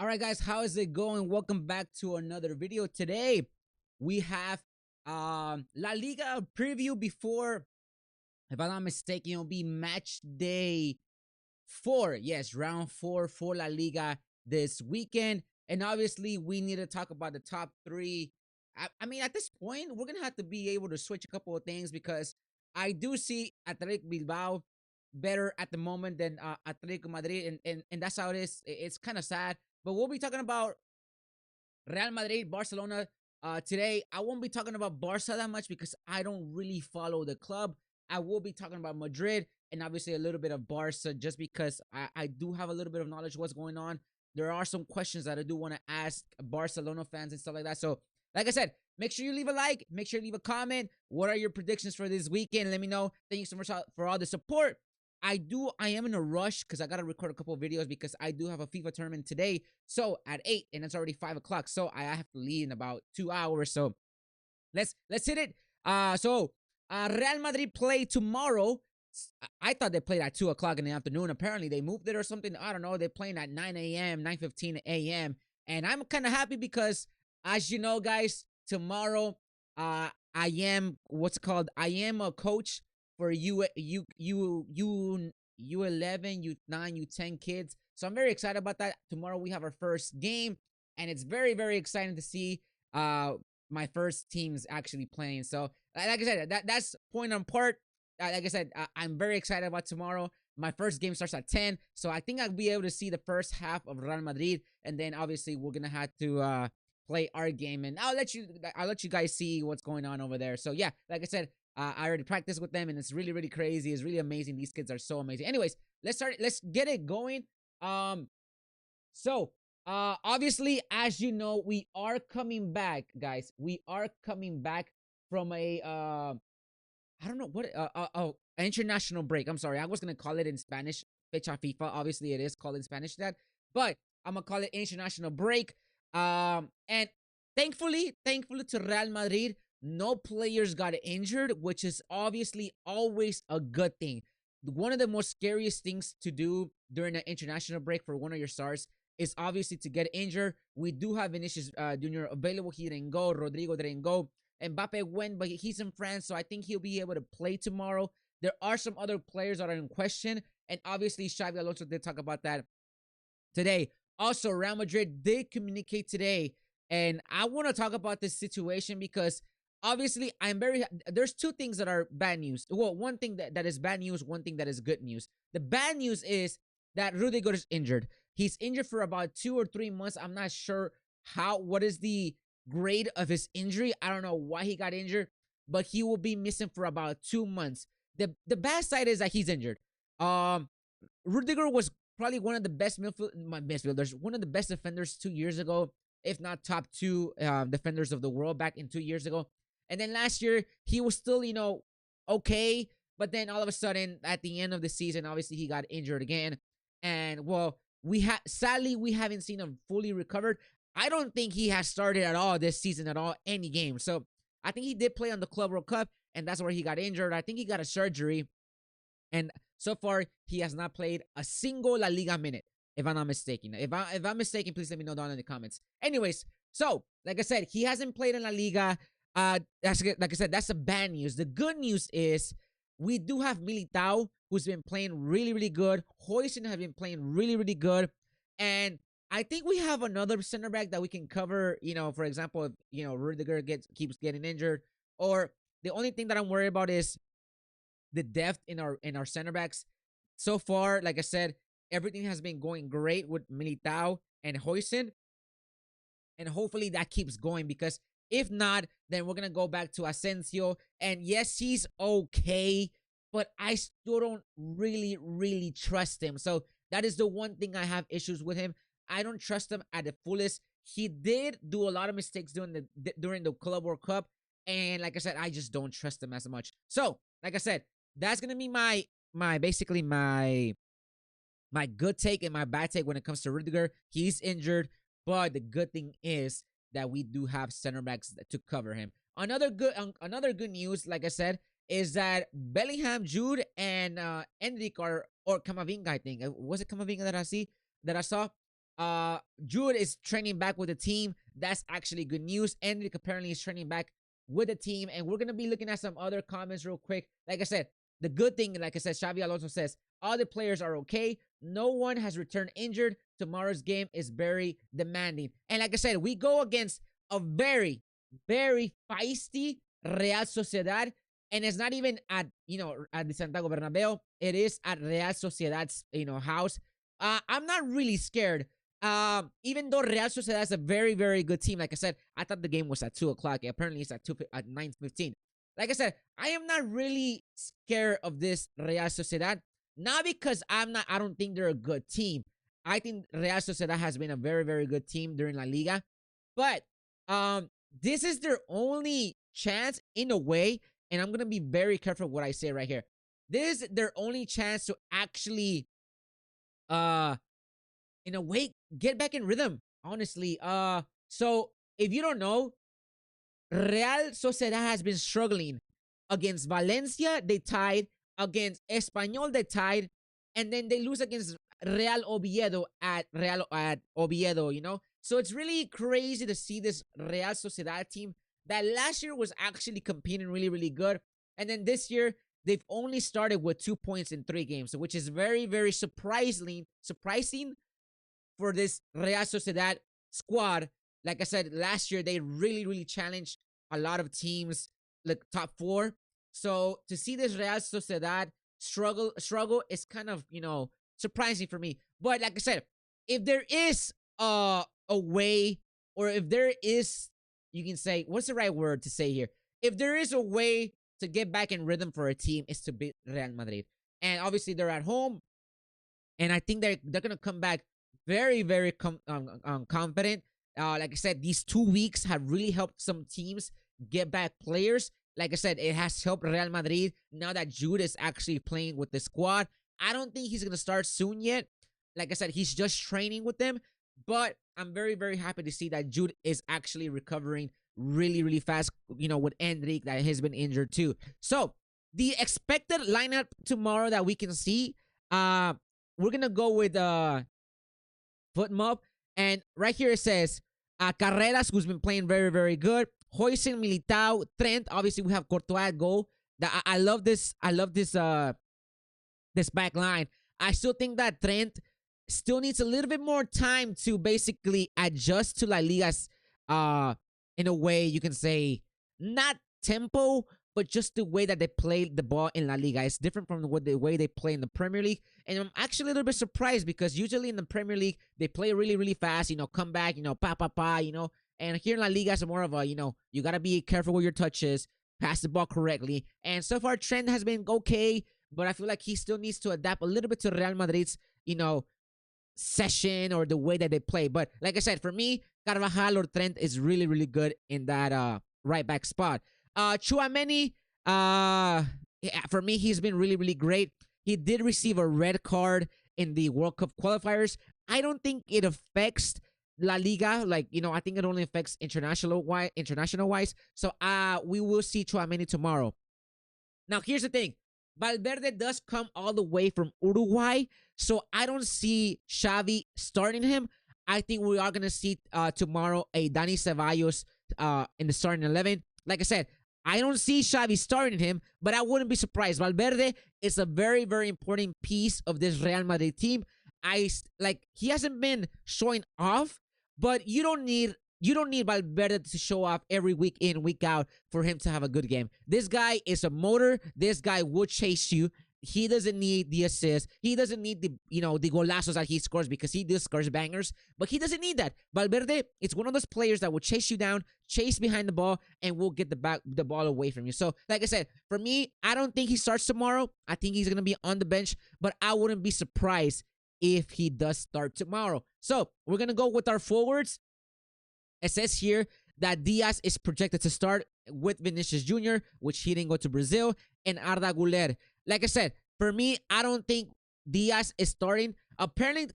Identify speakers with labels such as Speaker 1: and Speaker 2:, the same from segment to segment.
Speaker 1: All right, guys, how is it going? Welcome back to another video. Today, we have La Liga preview before, if I'm not mistaken, it'll be match day 4. Yes, round 4 for La Liga this weekend. And obviously, we need to talk about the top 3. I mean, at this point, we're going to have to be able to switch a couple of things because I do see Athletic Bilbao better at the moment than Atletico Madrid. And that's how it is. It's kind of sad. But we'll be talking about Real Madrid, Barcelona today. I won't be talking about Barca that much because I don't really follow the club. I will be talking about Madrid and obviously a little bit of Barca just because I do have a little bit of knowledge of what's going on. There are some questions that I do want to ask Barcelona fans and stuff like that. So, like I said, make sure you leave a like. Make sure you leave a comment. What are your predictions for this weekend? Let me know. Thank you so much for all the support. I am in a rush because I gotta record a couple of videos because I do have a FIFA tournament today. So at 8 and it's already 5 o'clock. So I have to leave in about 2 hours. So let's hit it. Real Madrid play tomorrow. I thought they played at 2 o'clock in the afternoon. Apparently they moved it or something. I don't know. They're playing at 9 a.m., 9:15 a.m. And I'm kind of happy because, as you know, guys, tomorrow I am I am a coach for U11, U9, U10 kids. So I'm very excited about that. Tomorrow we have our first game, and it's very very exciting to see my first teams actually playing. So like I said, that's point on part. Like I said, I'm very excited about tomorrow. My first game starts at 10, so I think I'll be able to see the first half of Real Madrid, and then obviously we're gonna have to play our game, and I'll let you guys see what's going on over there. So yeah, like I said, I already practiced with them, and it's really, really crazy. It's really amazing. These kids are so amazing. Anyways, let's start. Let's get it going. Um, obviously, as you know, we are coming back, guys. We are coming back from a I don't know what international break. I'm sorry, I was gonna call it in Spanish, fecha FIFA. Obviously, it is called in Spanish that, but I'm gonna call it international break. And thankfully to Real Madrid, no players got injured, which is obviously always a good thing. One of the most scariest things to do during an international break for one of your stars is obviously to get injured. We do have Vinicius Junior available. He didn't go. Rodrigo didn't go. Mbappe went, but he's in France, so I think he'll be able to play tomorrow. There are some other players that are in question, and obviously Xabi Alonso did talk about that today. Also, Real Madrid did communicate today, and I want to talk about this situation because obviously there's two things that are bad news. Well, one thing that is bad news, one thing that is good news. The bad news is that Rudiger is injured. He's injured for about 2 or 3 months. I'm not sure what is the grade of his injury. I don't know why he got injured, but he will be missing for about 2 months. The bad side is that he's injured. Rudiger was probably one of the best midfielders, one of the best defenders 2 years ago, if not top two defenders of the world back in 2 years ago. And then last year he was still, okay, but then all of a sudden at the end of the season, obviously he got injured again, and well, sadly we haven't seen him fully recovered. I don't think he has started at all this season at all any game. So I think he did play on the Club World Cup, and that's where he got injured. I think he got a surgery, and so far he has not played a single La Liga minute, if I'm not mistaken. If I'm mistaken, please let me know down in the comments. Anyways, so like I said, he hasn't played in La Liga. That's like I said, that's the bad news. The good news is we do have Militao, who's been playing really, really good. Hoyson has been playing really, really good, and I think we have another center back that we can cover. For example, if Rudiger keeps getting injured, or the only thing that I'm worried about is the depth in our center backs. So far, like I said, everything has been going great with Militao and Hoyson, and hopefully that keeps going, because if not, then we're gonna go back to Asensio. And yes, he's okay, but I still don't really, really trust him. So that is the one thing I have issues with him. I don't trust him at the fullest. He did do a lot of mistakes during the Club World Cup, and like I said, I just don't trust him as much. So, like I said, that's gonna be basically my good take and my bad take when it comes to Rudiger. He's injured, but the good thing is that we do have center backs to cover him. Another good news, like I said, is that Bellingham, Jude, and Enrique or Camavinga. I think was it Camavinga that I saw. Jude is training back with the team. That's actually good news. Endrick apparently is training back with the team. And we're going to be looking at some other comments real quick. Like I said, the good thing, like I said, Xavi Alonso says, all the players are okay. No one has returned injured. Tomorrow's game is very demanding. And like I said, we go against a very, very feisty Real Sociedad. And it's not even at, at the Santiago Bernabeu. It is at Real Sociedad's, house. I'm not really scared. Even though Real Sociedad is a very, very good team, like I said, I thought the game was at 2 o'clock. Apparently, it's at 9:15. Like I said, I am not really scared of this Real Sociedad. Not because I don't think they're a good team. I think Real Sociedad has been a very, very good team during La Liga. But this is their only chance in a way, and I'm gonna be very careful what I say right here. This is their only chance to actually in a way get back in rhythm, honestly. So if you don't know, Real Sociedad has been struggling. Against Valencia, they tied. Against Espanyol, they tied. And then they lose against Real Oviedo at Oviedo, So it's really crazy to see this Real Sociedad team that last year was actually competing really, really good. And then this year, they've only started with 2 points in 3 games, which is very, very surprising for this Real Sociedad squad. Like I said, last year, they really, really challenged a lot of teams, like top 4. So to see this Real Sociedad struggle is kind of, surprising for me. But like I said, if there is a way, or if there is, you can say, what's the right word to say here? If there is a way to get back in rhythm for a team, is to beat Real Madrid. And obviously they're at home. And I think they're going to come back very, very confident. Like I said, these 2 weeks have really helped some teams get back players. Like I said, it has helped Real Madrid now that Jude is actually playing with the squad. I don't think he's going to start soon yet. Like I said, he's just training with them. But I'm very, very happy to see that Jude is actually recovering really, really fast, with Endrick that has been injured too. So the expected lineup tomorrow that we can see, we're going to go with foot mob. And right here it says, Carreras, who's been playing very, very good. Hoysen, Militao, Trent. Obviously, we have Courtois at goal. I love this. I love this back line. I still think that Trent still needs a little bit more time to basically adjust to La Liga's, in a way you can say, not tempo, but just the way that they play the ball in La Liga. It's different from the way they play in the Premier League. And I'm actually a little bit surprised because usually in the Premier League, they play really, really fast, come back, pa, And here in La Liga, it's more of a, you got to be careful with your touches, pass the ball correctly. And so far, Trent has been okay, but I feel like he still needs to adapt a little bit to Real Madrid's, session or the way that they play. But like I said, for me, Carvajal or Trent is really, really good in that right back spot. Tchouaméni, for me, he's been really, really great. He did receive a red card in the World Cup qualifiers. I don't think it affects La Liga. I think it only affects international wise. So we will see Tchouaméni tomorrow. Now, here's the thing. Valverde does come all the way from Uruguay, so I don't see Xavi starting him. I think we are going to see tomorrow a Dani Ceballos in the starting 11. Like I said, I don't see Xavi starting him, but I wouldn't be surprised. Valverde is a very, very important piece of this Real Madrid team. He hasn't been showing off, but you don't need Valverde to show off every week in, week out for him to have a good game. This guy is a motor. This guy will chase you. He doesn't need the assist. He doesn't need the golazos that he scores because he does scores bangers, but he doesn't need that. Valverde is one of those players that will chase you down, chase behind the ball, and will get the ball away from you. So, like I said, for me, I don't think he starts tomorrow. I think he's going to be on the bench, but I wouldn't be surprised if he does start tomorrow. So, we're going to go with our forwards. It says here that Diaz is projected to start with Vinicius Jr., which he didn't go to Brazil, and Arda Güler. Like I said, for me, I don't think Diaz is starting. Apparently,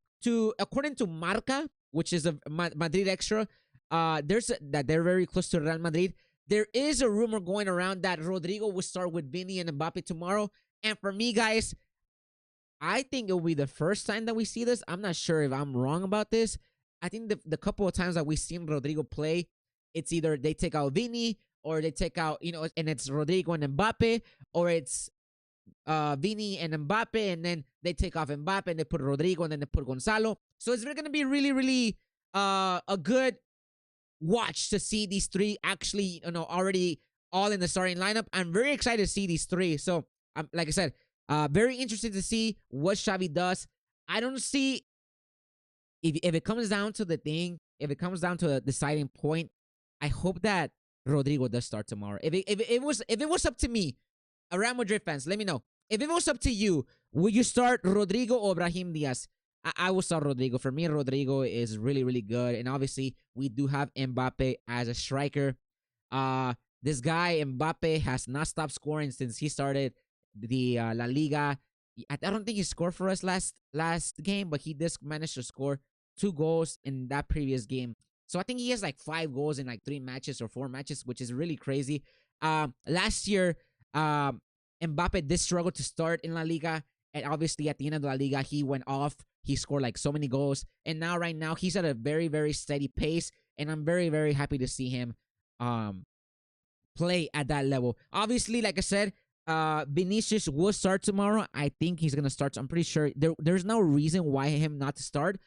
Speaker 1: according to Marca, which is a Madrid extra, that they're very close to Real Madrid. There is a rumor going around that Rodrigo will start with Vini and Mbappe tomorrow. And for me, guys, I think it will be the first time that we see this. I'm not sure if I'm wrong about this. I think the couple of times that we've seen Rodrigo play, it's either they take out Vini or they take out, and it's Rodrigo and Mbappe, or it's Vini and Mbappe, and then they take off Mbappe and they put Rodrigo and then they put Gonzalo. So it's going to be really, really a good watch to see these three actually, already all in the starting lineup. I'm very excited to see these three. So, like I said, very interested to see what Xavi does. I don't see if it comes down to the thing, if it comes down to a deciding point, I hope that Rodrigo does start tomorrow. If it was up to me, Real Madrid fans, let me know. If it was up to you, would you start Rodrigo or Brahim Diaz? I will start Rodrigo. For me, Rodrigo is really, really good. And obviously, we do have Mbappe as a striker. This guy, Mbappe, has not stopped scoring since he started the La Liga. I don't think he scored for us last game, but he did manage to score 2 goals in that previous game. So I think he has like 5 goals in like 3 matches or 4 matches, which is really crazy. Last year, Mbappe did struggle to start in La Liga, and obviously at the end of La Liga, he went off. He scored like so many goals, and right now, he's at a very, very steady pace, and I'm very, very happy to see him play at that level. Obviously, like I said, Vinicius will start tomorrow. I think he's gonna start. So I'm pretty sure there's no reason why him not to start,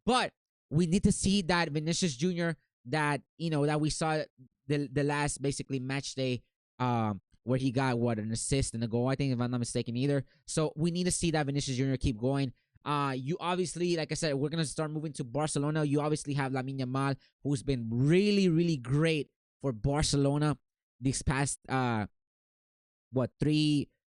Speaker 1: but we need to see that Vinicius Jr. that that we saw the last basically match day, where he got an assist and a goal, I think, if I'm not mistaken either. So we need to see that Vinicius Jr. keep going. You obviously, like I said, we're gonna start moving to Barcelona. You obviously have Lamine Yamal, who's been really, really great for Barcelona these past 3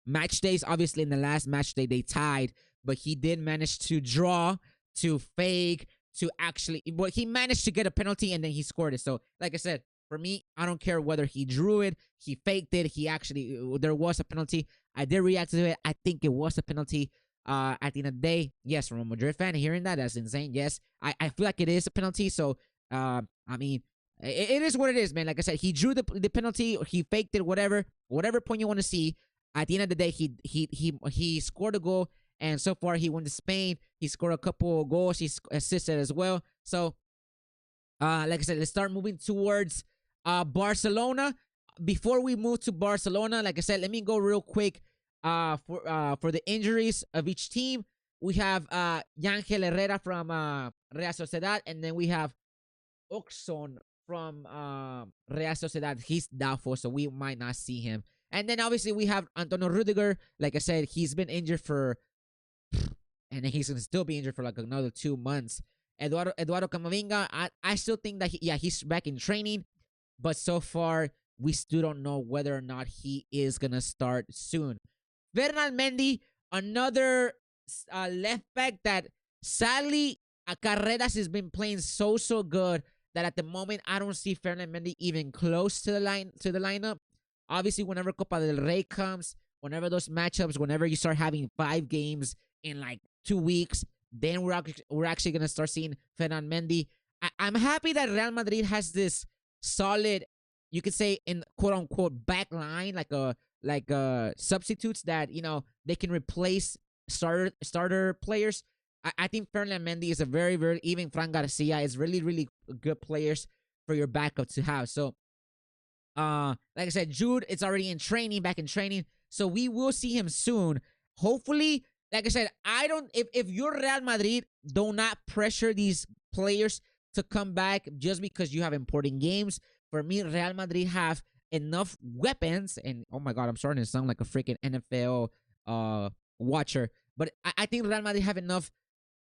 Speaker 1: match days. Obviously, in the last match day they tied, but he did manage to draw, to fake, to actually, but he managed to get a penalty and then he scored it. So, like I said, for me, I don't care whether he drew it, he faked it, he actually, there was a penalty. I did react to it. I think it was a penalty. At the end of the day, yes, from a Madrid fan, hearing that's insane. Yes, I feel like it is a penalty. So, I mean, it is what it is, man. Like I said, he drew the penalty, or he faked it, whatever point you want to see. At the end of the day, he scored a goal, and so far he went to Spain. He scored a couple of goals. He assisted as well. So, like I said, let's start moving towards Barcelona. Before we move to Barcelona, like I said, let me go real quick for the injuries of each team. We have Yangel Herrera from Real Sociedad, and then we have Oxon from Real Sociedad. He's doubtful, so we might not see him. And then obviously we have Antonio Rudiger. Like I said, he's been injured and then he's gonna still be injured for like another 2 months. Eduardo Camavinga, I still think that he's back in training, but so far we still don't know whether or not he is gonna start soon. Bernal Mendy, another left back that sadly Carreras has been playing so good that at the moment I don't see Fernand Mendy even close to the lineup. Obviously, whenever Copa del Rey comes, whenever those matchups, whenever you start having 5 games in like 2 weeks, then we're actually gonna start seeing Fernand Mendy. I'm happy that Real Madrid has this solid, you could say, in quote unquote back line, like substitutes that they can replace starter players. I think Fernand Mendy is a very, very, even Fran Garcia is really, really good players for your backup to have. So, like I said, Jude, it's already back in training. So we will see him soon. Hopefully, like I said, if you're Real Madrid, do not pressure these players to come back just because you have important games. For me, Real Madrid have enough weapons, and oh my God, I'm starting to sound like a freaking NFL watcher. But I think Real Madrid have enough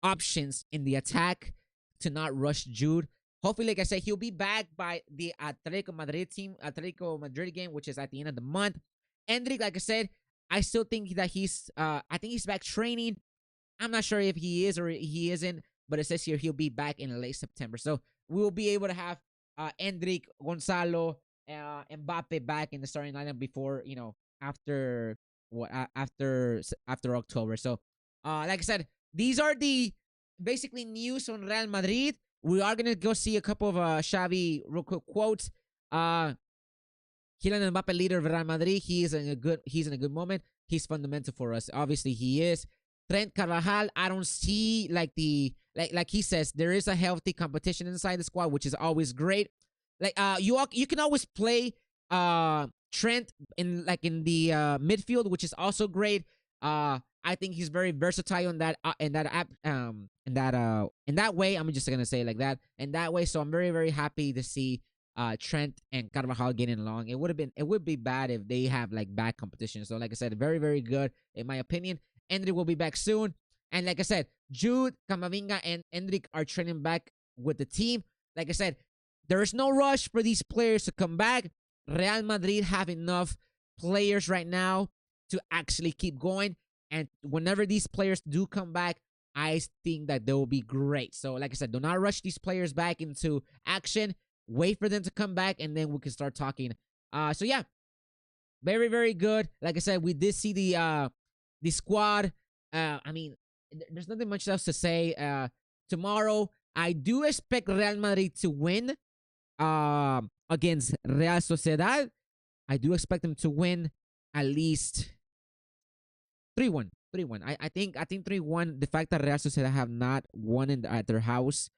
Speaker 1: options in the attack to not rush Jude. Hopefully, like I said, he'll be back by the Atletico Madrid game, which is at the end of the month. Endrick, like I said, I still think that I think he's back training. I'm not sure if he is or he isn't, but it says here he'll be back in late September. So we will be able to have Endrick, Gonzalo, Mbappe back in the starting lineup before after October. So, like I said, these are the basically news on Real Madrid. We are gonna go see a couple of Xavi real quick quotes. Kylian Mbappe, leader of Real Madrid. He's in a good moment. He's fundamental for us. Obviously, he is. Trent Carvajal, I don't see like the like he says, there is a healthy competition inside the squad, which is always great. Like you can always play Trent in the midfield, which is also great. I think he's very versatile in that app in that way. I'm just gonna say it like that in that way. So I'm very very happy to see Trent and Carvajal getting along. It would be bad if they have like bad competition. So like I said, very very good in my opinion. Endrick will be back soon, and like I said, Jude, Camavinga, and Endrick are training back with the team. Like I said, there is no rush for these players to come back. Real Madrid have enough players right now to actually keep going. And whenever these players do come back, I think that they will be great. So, like I said, do not rush these players back into action. Wait for them to come back, and then we can start talking. So yeah, very very good. Like I said, we did see the squad. I mean, there's nothing much else to say. Tomorrow, I do expect Real Madrid to win against Real Sociedad. I do expect them to win at least 3-1. 3-1. I think 3-1. The fact that Real Sociedad have not won at their house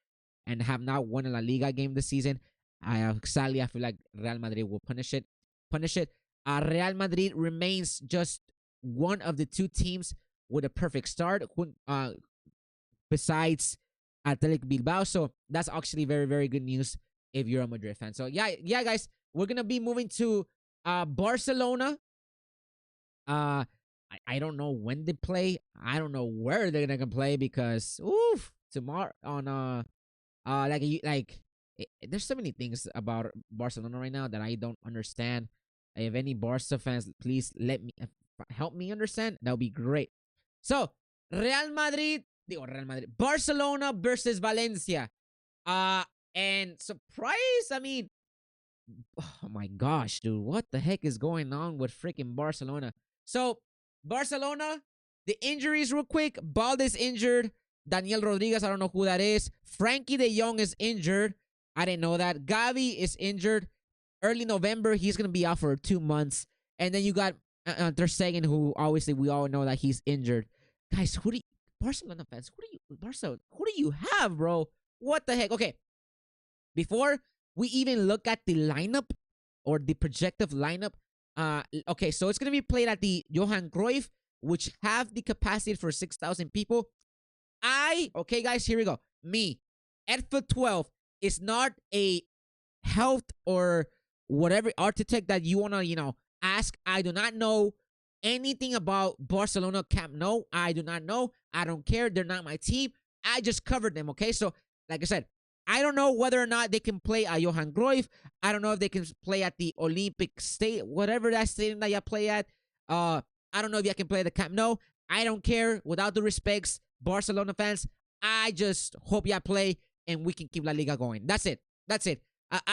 Speaker 1: and have not won a La Liga game this season, I feel like Real Madrid will punish it. Punish it. Real Madrid remains just one of the two teams with a perfect start, besides Athletic Bilbao. So that's actually very very good news if you're a Madrid fan. So yeah, guys, we're gonna be moving to Barcelona. I don't know when they play. I don't know where they're gonna play because tomorrow on there's so many things about Barcelona right now that I don't understand. If any Barca fans, please help me understand. That would be great. So Real Madrid, Barcelona versus Valencia. And surprise, I mean, oh my gosh, dude, what the heck is going on with freaking Barcelona? So, Barcelona, the injuries real quick. Balde's injured. Daniel Rodriguez, I don't know who that is. Frankie de Jong is injured. I didn't know that. Gavi is injured. Early November, he's going to be out for 2 months. And then you got Ter Stegen, who obviously we all know that he's injured. Guys, Barcelona fans, who do you have, bro? What the heck? Okay, before we even look at the lineup or the projected lineup, okay, so it's gonna be played at the Johan Cruyff, which have the capacity for 6,000 people. Okay, guys, here we go. Me, Edfoot 12 is not a health or whatever architect that you wanna, ask. I do not know anything about Barcelona Camp Nou. I do not know. I don't care. They're not my team. I just covered them. Okay, so like I said, I don't know whether or not they can play at Johan Cruyff. I don't know if they can play at the Olympic State, whatever that stadium that you play at. I don't know if you can play at the Camp Nou. I don't care. Without the respects, Barcelona fans, I just hope you play and we can keep La Liga going. That's it. That's it.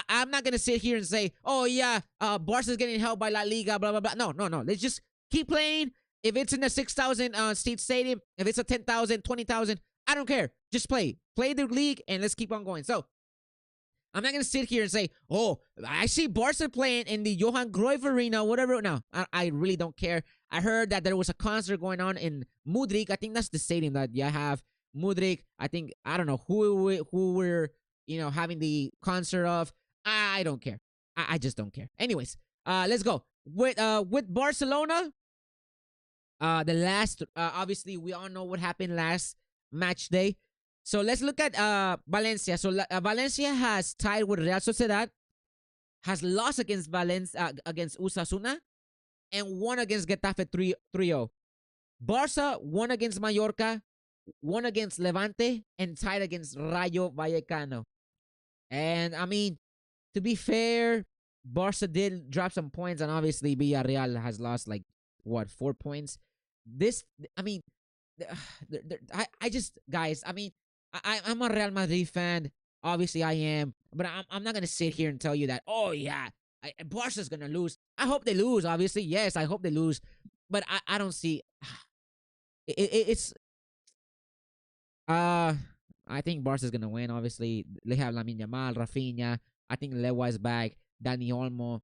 Speaker 1: I'm not gonna sit here and say, oh yeah, Barca's getting helped by La Liga, blah blah blah. No. Let's just keep playing. If it's in a 6,000 seat stadium, if it's a 10,000, 20,000, I don't care. Just play the league, and let's keep on going. So I'm not gonna sit here and say, oh, I see Barca playing in the Johan Cruyff Arena, whatever. No, I really don't care. I heard that there was a concert going on in Madrid. I think that's the stadium that you have. Madrid. I don't know who we're having the concert of. I don't care. I just don't care. Anyways, let's go with Barcelona. The last, obviously, we all know what happened last match day. So let's look at Valencia. So Valencia has tied with Real Sociedad, has lost against against Osasuna, and won against Getafe 3-0. Barca won against Mallorca, won against Levante, and tied against Rayo Vallecano. And I mean, to be fair, Barca did drop some points, and obviously Villarreal has lost 4 points. I mean, I just, guys, I mean, I'm a Real Madrid fan. Obviously, I am, but I'm not gonna sit here and tell you that. Oh yeah, Barca's gonna lose. I hope they lose. Obviously, yes, I hope they lose, but I don't see. It's I think Barca's gonna win. Obviously, they have Lamine Yamal, Rafinha. I think Lewa is back. Dani Olmo.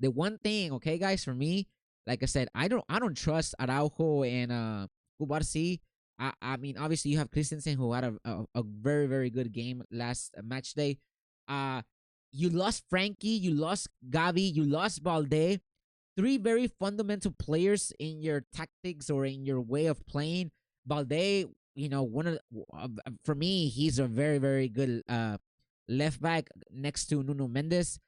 Speaker 1: The one thing, okay, guys, for me, like I said, I don't trust Araujo and Kubarsi. I mean, obviously you have Christensen who had a very very good game last match day. Uh, you lost Frankie, you lost Gavi, you lost Balde, three very fundamental players in your tactics or in your way of playing. Balde, one of for me, he's a very very good left back next to Nuno Mendes.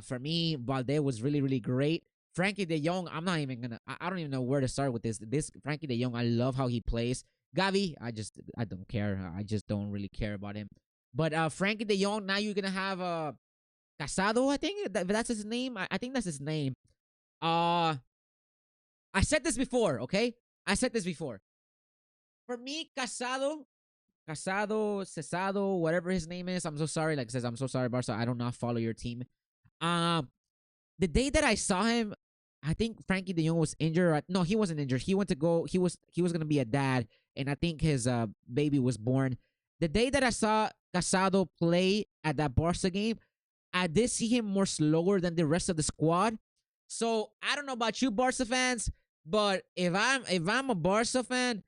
Speaker 1: For me, Balde was really really great. Frankie De Jong, I'm not even gonna. I don't even know where to start with this. This Frankie De Jong, I love how he plays. Gavi, I don't care. I just don't really care about him. But Frankie De Jong, now you're gonna have Casado. I think that's his name. I think that's his name. Uh I said this before, okay? I said this before. For me, Cesado, whatever his name is. I'm so sorry. Like I says, I'm so sorry, Barca. I do not follow your team. Um, the day that I saw him, I think Frankie De Jong was injured. No, he wasn't injured. He went to go. He was gonna be a dad, and I think his baby was born. The day that I saw Casado play at that Barca game, I did see him more slower than the rest of the squad. So I don't know about you, Barca fans, but if I'm a Barca fan,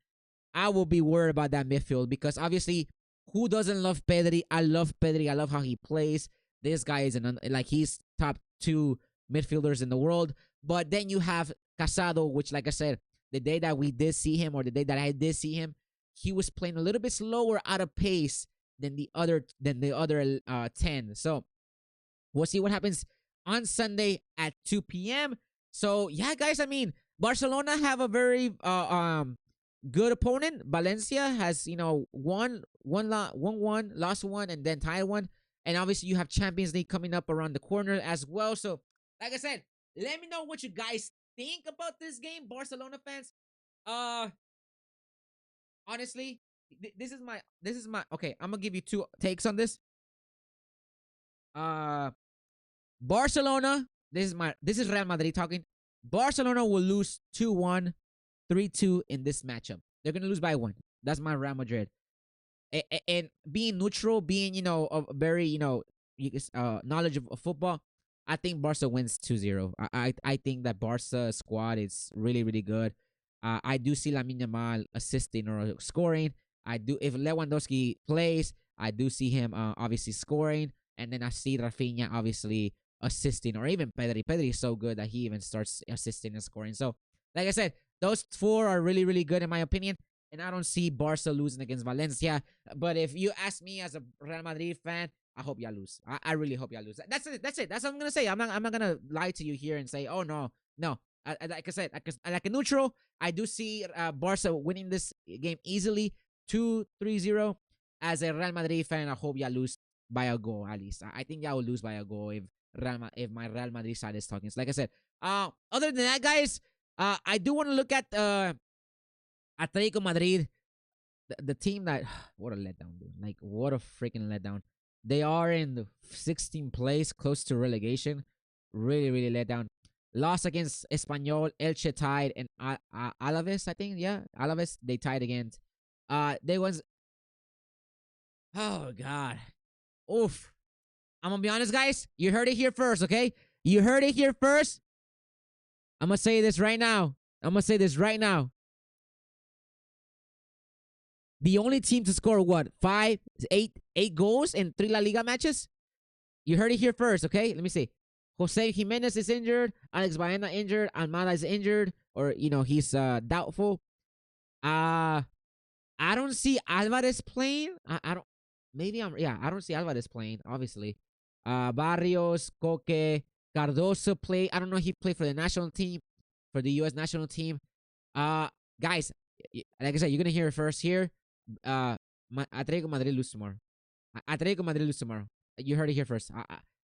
Speaker 1: I will be worried about that midfield because obviously, who doesn't love Pedri? I love Pedri. I love how he plays. This guy is like he's top two midfielders in the world. But then you have Casado, which, like I said, the day that we did see him, or the day that I did see him, he was playing a little bit slower, out of pace than the other 10. So we'll see what happens on Sunday at 2 p.m. So yeah, guys. I mean, Barcelona have a very good opponent. Valencia has won one, lost one, and then tied one. And obviously you have Champions League coming up around the corner as well. So like I said, let me know what you guys think about this game, Barcelona fans. Uh, honestly, this is my okay. I'm gonna give you two takes on this. Uh, Barcelona. This is Real Madrid talking. Barcelona will lose 2-1, 3-2 in this matchup. They're gonna lose by one. That's my Real Madrid. And being neutral, being a very knowledge of football, I think Barca wins 2-0. I think that Barca squad is really really good. I do see Lamine Yamal assisting or scoring. I do if Lewandowski plays, I do see him obviously scoring, and then I see Rafinha obviously assisting, or even Pedri. Pedri is so good that he even starts assisting and scoring. So, like I said, those four are really really good in my opinion, and I don't see Barca losing against Valencia. But if you ask me as a Real Madrid fan, I hope y'all lose. I really hope y'all lose. That's it. That's it. That's what I'm gonna say. I'm not gonna lie to you here and say, oh no, no. Like I said, like a neutral, I do see Barca winning this game easily, 2-3-0. As a Real Madrid fan, I hope y'all lose by a goal at least. I think y'all will lose by a goal if my Real Madrid side is talking. So like I said, other than that, guys, I do want to look at Atletico Madrid, the team that what a letdown, dude. Like what a freaking letdown. They are in the 16th place, close to relegation. Really, really let down. Lost against Espanyol, Elche tied, and Alaves, I think. Yeah, Alaves, they tied against. They was. Oh, God. Oof. I'm going to be honest, guys. You heard it here first, okay? You heard it here first. I'm going to say this right now. The only team to score what? Eight goals in 3 La Liga matches? You heard it here first, okay? Let me see. Jose Jimenez is injured. Alex Baena injured. Almada is injured. Or, he's doubtful. I don't see Alvarez playing. I don't. Maybe I don't see Alvarez playing, obviously. Barrios, Coque, Cardoso play. I don't know if he played for the national team, for the U.S. national team. Guys, like I said, you're going to hear it first here. Atletico Madrid lose tomorrow. Atletico Madrid lose tomorrow. You heard it here first.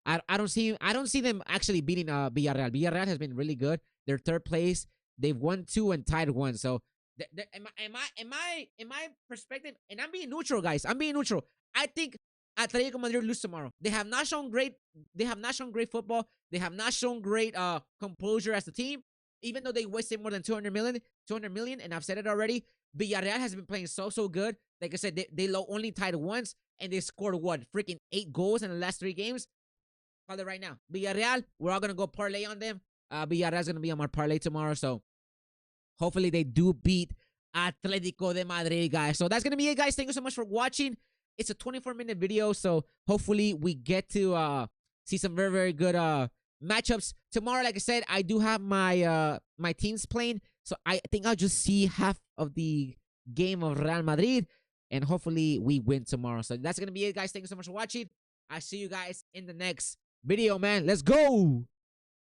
Speaker 1: I don't see them actually beating Villarreal. Villarreal has been really good. They're third place. They've won 2 and tied 1. So in my perspective, and I'm being neutral, guys. I'm being neutral. I think Atletico Madrid lose tomorrow. They have not shown great. They have not shown great football. They have not shown great composure as a team. Even though they wasted more than 200 million, and I've said it already. Villarreal has been playing so good. Like I said, they only tied once, and they scored what freaking 8 goals in the last 3 games. Call it right now. Villarreal, we're all gonna go parlay on them. Villarreal's gonna be on my parlay tomorrow, so hopefully they do beat Atletico de Madrid, guys. So that's gonna be it, guys. Thank you so much for watching. It's a 24-minute video, so hopefully we get to see some very, very good matchups tomorrow. Like I said, I do have my teams playing, so I think I'll just see half of the game of Real Madrid, and hopefully we win tomorrow. So that's gonna be it, guys. Thank you so much for watching. I see you guys in the next video, man. Let's go.